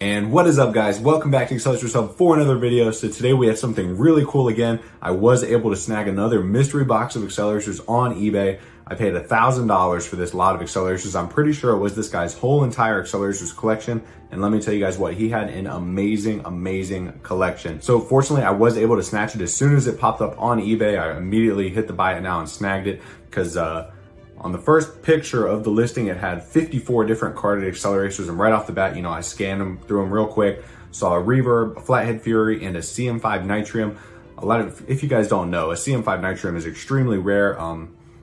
And what is up, guys? Welcome back to Acceleracers Hub for another video. So today we have something really cool again. I was able to snag another mystery box of Acceleracers on eBay. I paid $1,000 for this lot of Acceleracers. I'm pretty sure it was this guy's whole entire Acceleracers collection. And let me tell you guys what, he had an amazing collection. So fortunately, I was able to snatch it as soon as it popped up on eBay. I immediately hit the buy it now and snagged it because on the first picture of the listing, it had 54 different carded Acceleracers, and right off the bat, you know, I scanned them, through them real quick, saw a Reverb, a Flathead Fury, and a CM5 Nitrium. If you guys don't know, a CM5 Nitrium is extremely rare.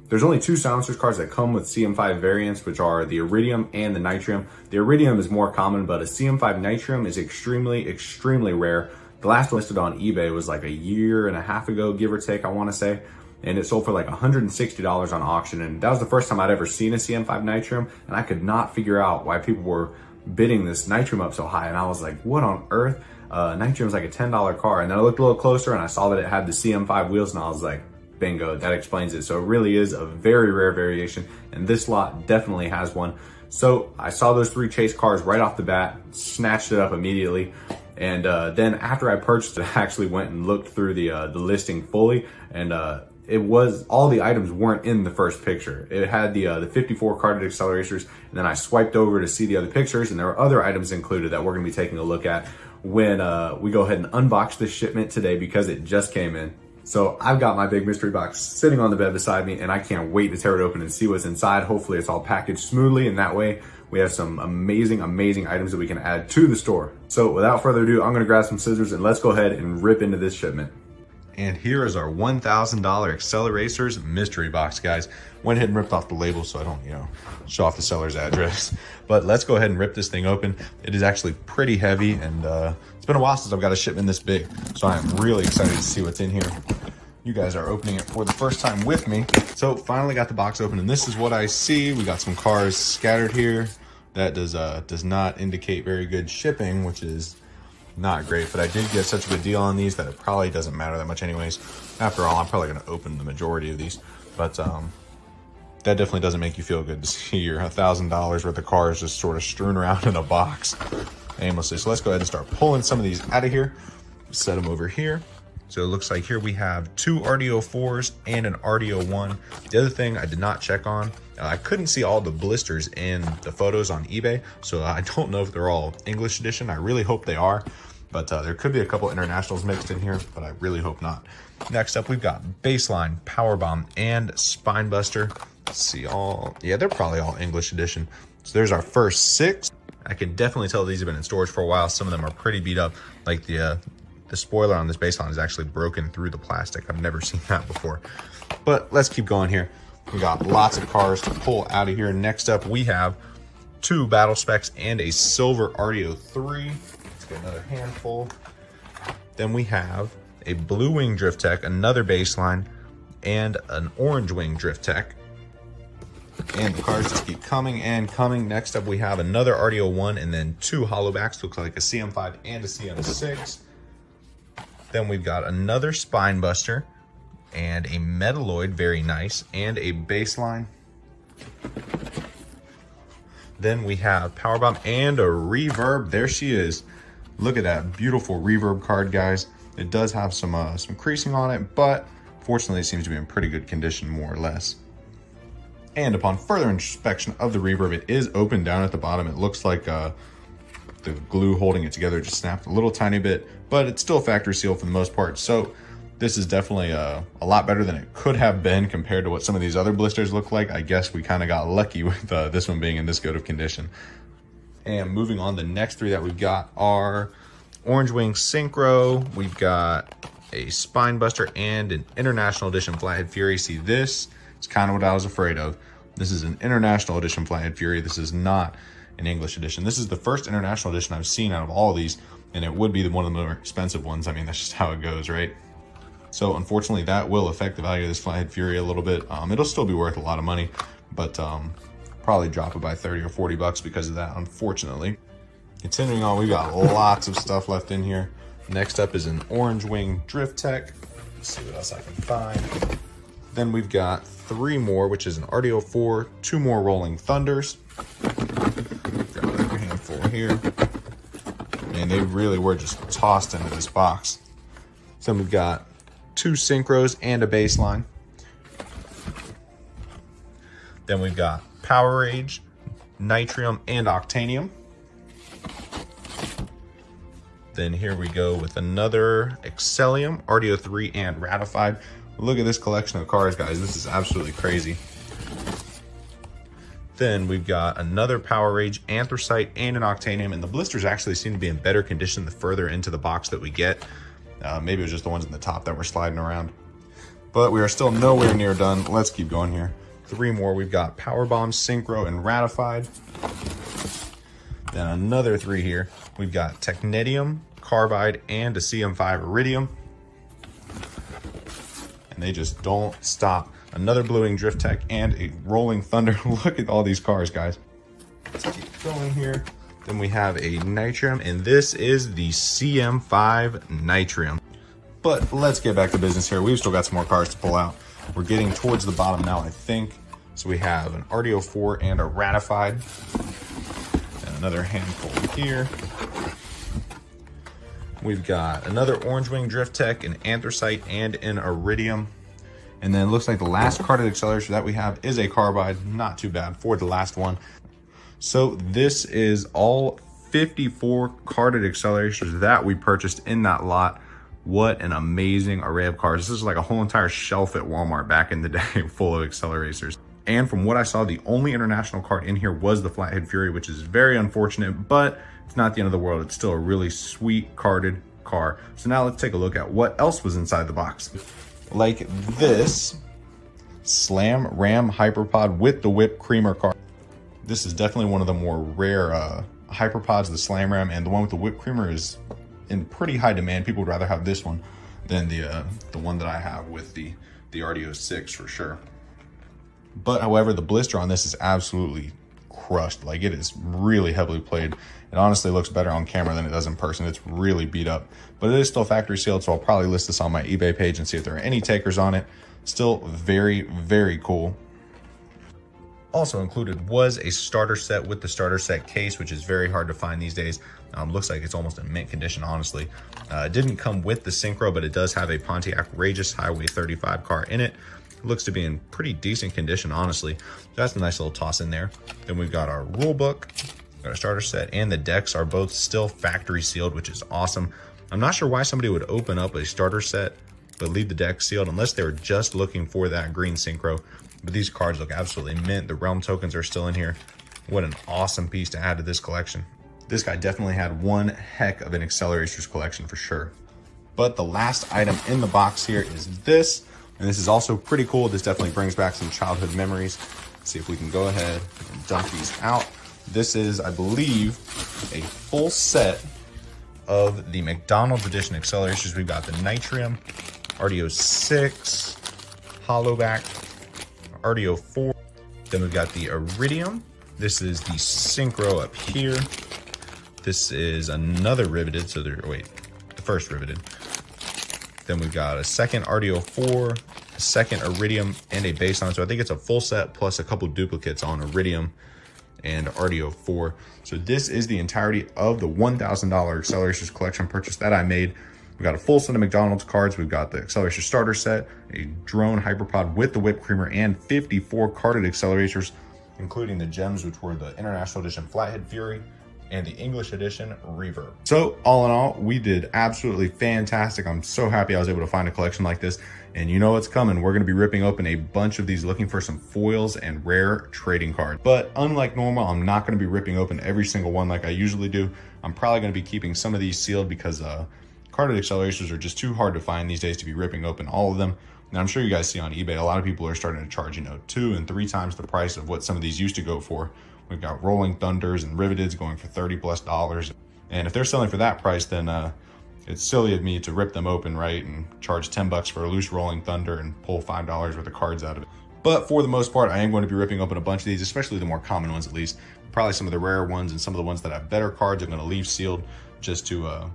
There's only two silencers cards that come with CM5 variants, which are the Iridium and the Nitrium. The Iridium is more common, but a CM5 Nitrium is extremely rare. The last listed on eBay was like a year and a half ago, give or take, I want to say. And it sold for like $160 on auction. And that was the first time I'd ever seen a CM5 Nitrium. And I could not figure out why people were bidding this Nitrium up so high. And I was like, what on earth? Nitrium's like a $10 car. And then I looked a little closer and I saw that it had the CM5 wheels, and I was like, bingo, that explains it. So it really is a very rare variation. And this lot definitely has one. So I saw those three chase cars right off the bat, snatched it up immediately. And then after I purchased it, I actually went and looked through the listing fully. And it was, all the items weren't in the first picture. It had the 54 carded Acceleracers, and then I swiped over to see the other pictures, and there were other items included that we're gonna be taking a look at when we go ahead and unbox this shipment today because it just came in. So I've got my big mystery box sitting on the bed beside me, and I can't wait to tear it open and see what's inside. Hopefully it's all packaged smoothly, and that way we have some amazing items that we can add to the store. So without further ado, I'm gonna grab some scissors and let's go ahead and rip into this shipment. And here is our $1,000 Acceleracers mystery box, guys. Went ahead and ripped off the label so I don't, show off the seller's address. But let's go ahead and rip this thing open. It is actually pretty heavy, and it's been a while since I've got a shipment this big. So I am really excited to see what's in here. You guys are opening it for the first time with me. So finally got the box open, and this is what I see. We got some cars scattered here. That does not indicate very good shipping, which is not great, but I did get such a good deal on these that it probably doesn't matter that much anyways. After all, I'm probably going to open the majority of these, but that definitely doesn't make you feel good to see your $1,000 worth of cars just sort of strewn around in a box aimlessly. So let's go ahead and start pulling some of these out of here. Set them over here. So it looks like here we have two RDO4s and an RDO1. The other thing I did not check on, I couldn't see all the blisters in the photos on eBay, so I don't know if they're all English edition. I really hope they are, but there could be a couple internationals mixed in here, but I really hope not. Next up, we've got Baseline, Powerbomb, and Spinebuster. Let's see, they're probably all English edition. So there's our first 6. I can definitely tell these have been in storage for a while. Some of them are pretty beat up, like the spoiler on this Baseline is actually broken through the plastic. I've never seen that before. But let's keep going here. We got lots of cars to pull out of here. Next up, we have 2 Battle Specs and a silver RDO3. Let's get another handful. Then we have a Blue Wing Drift Tech, another Baseline, and an Orange Wing Drift Tech. And the cars just keep coming and coming. Next up, we have another RDO1 and then 2 Hollowbacks. Looks like a CM5 and a CM6. Then we've got another Spinebuster and a Metalloid, very nice, and a Baseline. Then we have Powerbomb and a Reverb. There she is. Look at that beautiful Reverb card, guys. It does have some creasing on it, but fortunately it seems to be in pretty good condition, more or less. And upon further inspection of the Reverb, it is open down at the bottom. It looks like the glue holding it together just snapped a little tiny bit, but it's still factory sealed for the most part. So this is definitely a lot better than it could have been compared to what some of these other blisters look like. I guess we kind of got lucky with this one being in this good of condition. And moving on, the next 3 that we've got are Orange Wing Synchro. We've got a Spinebuster and an International Edition Flathead Fury. See, this is kind of what I was afraid of. This is an International Edition Flathead Fury. This is not an English edition. This is the first International Edition I've seen out of all of these, and it would be one of the more expensive ones. I mean, that's just how it goes, right? So unfortunately, that will affect the value of this Flathead Fury a little bit. It'll still be worth a lot of money, but probably drop it by 30 or 40 bucks because of that, unfortunately. Continuing on, we've got lots of stuff left in here. Next up is an Orange Wing Drift Tech. Let's see what else I can find. Then we've got 3 more, which is an RDO4, 2 more Rolling Thunders. Grab another handful here. Man, they really were just tossed into this box. So we've got 2 synchros and a baseline. Then we've got Power Rage, Nitrium, and Octanium. Then here we go with another Excellium, RDO 3, and Ratified. Look at this collection of cards, guys. This is absolutely crazy. Then we've got another Power Rage, Anthracite, and an Octanium, and the blisters actually seem to be in better condition the further into the box that we get. Maybe it was just the ones in the top that were sliding around. But we are still nowhere near done. Let's keep going here. 3 more. We've got Power Bomb, Synchro, and Ratified. Then another 3 here. We've got Technetium, Carbide, and a CM5 Iridium. And they just don't stop. Another Blueing Drift Tech and a Rolling Thunder. Look at all these cars, guys. Let's keep going here. Then we have a Nitrium, and this is the CM5 Nitrium. But let's get back to business here. We've still got some more cars to pull out. We're getting towards the bottom now, I think. So we have an RDO 4 and a Ratified. And another handful here. We've got another Orange Wing Drift Tech, an Anthracite, and an Iridium. And then it looks like the last carded accelerator that we have is a Carbide. Not too bad for the last one. So this is all 54 carded accelerators that we purchased in that lot. What an amazing array of cards. This is like a whole entire shelf at Walmart back in the day full of Acceleracers. And from what I saw, the only international card in here was the Flathead Fury, which is very unfortunate, but it's not the end of the world. It's still a really sweet carded car. So now let's take a look at what else was inside the box. Like this Slam Ram Hyperpod with the Whip Creamer card. This is definitely one of the more rare Hyperpods, the Slam Ram, and the one with the Whip Creamer is in pretty high demand. People would rather have this one than the one that I have with the RDO 6 for sure. But however, the blister on this is absolutely crushed. Like, it is really heavily played. It honestly looks better on camera than it does in person. It's really beat up, but it is still factory sealed. So I'll probably list this on my eBay page and see if there are any takers on it. Still very, very cool. Also included was a starter set with the starter set case, which is very hard to find these days. Looks like it's almost in mint condition, honestly. It didn't come with the Synchro, but it does have a Pontiac Regis Highway 35 car in it. Looks to be in pretty decent condition, honestly. That's a nice little toss in there. Then we've got our rule book, got our starter set, and the decks are both still factory sealed, which is awesome. I'm not sure why somebody would open up a starter set but leave the deck sealed unless they were just looking for that green Synchro. But these cards look absolutely mint. The Realm tokens are still in here. What an awesome piece to add to this collection. This guy definitely had one heck of an Acceleracers collection for sure. But the last item in the box here is this. And this is also pretty cool. This definitely brings back some childhood memories. Let's see if we can go ahead and dump these out. This is, I believe, a full set of the McDonald's edition Acceleracers. We've got the Nitrium, RDO 6, Hollowback, RDO 4. Then we've got the Iridium. This is the Synchro up here. This is another riveted, so there, wait, the first riveted. Then we've got a second RDO 4, a second Iridium, and a baseline. So I think it's a full set plus a couple duplicates on Iridium and RDO 4. So this is the entirety of the $1,000 Acceleracers collection purchase that I made. We've got a full set of McDonald's cards. We've got the Acceleracers starter set, a drone Hyperpod with the Whip Creamer, and 54 carded Acceleracers, including the gems, which were the International Edition Flathead Fury and the English Edition Reverb. So all in all, we did absolutely fantastic. I'm so happy I was able to find a collection like this. And you know what's coming. We're gonna be ripping open a bunch of these, looking for some foils and rare trading cards. But unlike normal, I'm not gonna be ripping open every single one like I usually do. I'm probably gonna be keeping some of these sealed because carded Acceleracers are just too hard to find these days to be ripping open all of them. And I'm sure you guys see on eBay, a lot of people are starting to charge, 2 and 3 times the price of what some of these used to go for. We've got Rolling Thunders and Riveteds going for $30+. And if they're selling for that price, then it's silly of me to rip them open, right? And charge 10 bucks for a loose Rolling Thunder and pull $5 worth of cards out of it. But for the most part, I am going to be ripping open a bunch of these, especially the more common ones at least. Probably some of the rare ones and some of the ones that have better cards I'm going to leave sealed just to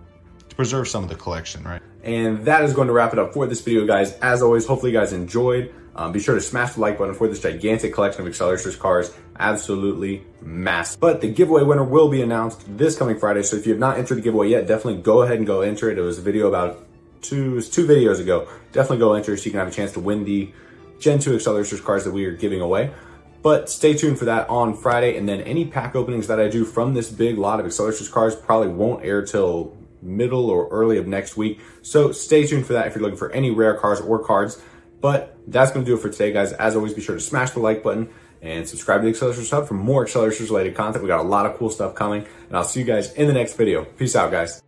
preserve some of the collection, right? And that is going to wrap it up for this video, guys. As always, hopefully you guys enjoyed. Be sure to smash the like button for this gigantic collection of Acceleracers cars. Absolutely massive. But the giveaway winner will be announced this coming Friday. So if you have not entered the giveaway yet, definitely go ahead and go enter it. It was a video about two videos ago. Definitely go enter so you can have a chance to win the Gen 2 Acceleracers cars that we are giving away. But stay tuned for that on Friday. And then any pack openings that I do from this big lot of Acceleracers cars probably won't air till middle or early of next week. So stay tuned for that if you're looking for any rare cars or cards. But that's going to do it for today, guys. As always, be sure to smash the like button and subscribe to the Acceleracers Hub for more Acceleracers related content. We got a lot of cool stuff coming, and I'll see you guys in the next video. Peace out, guys.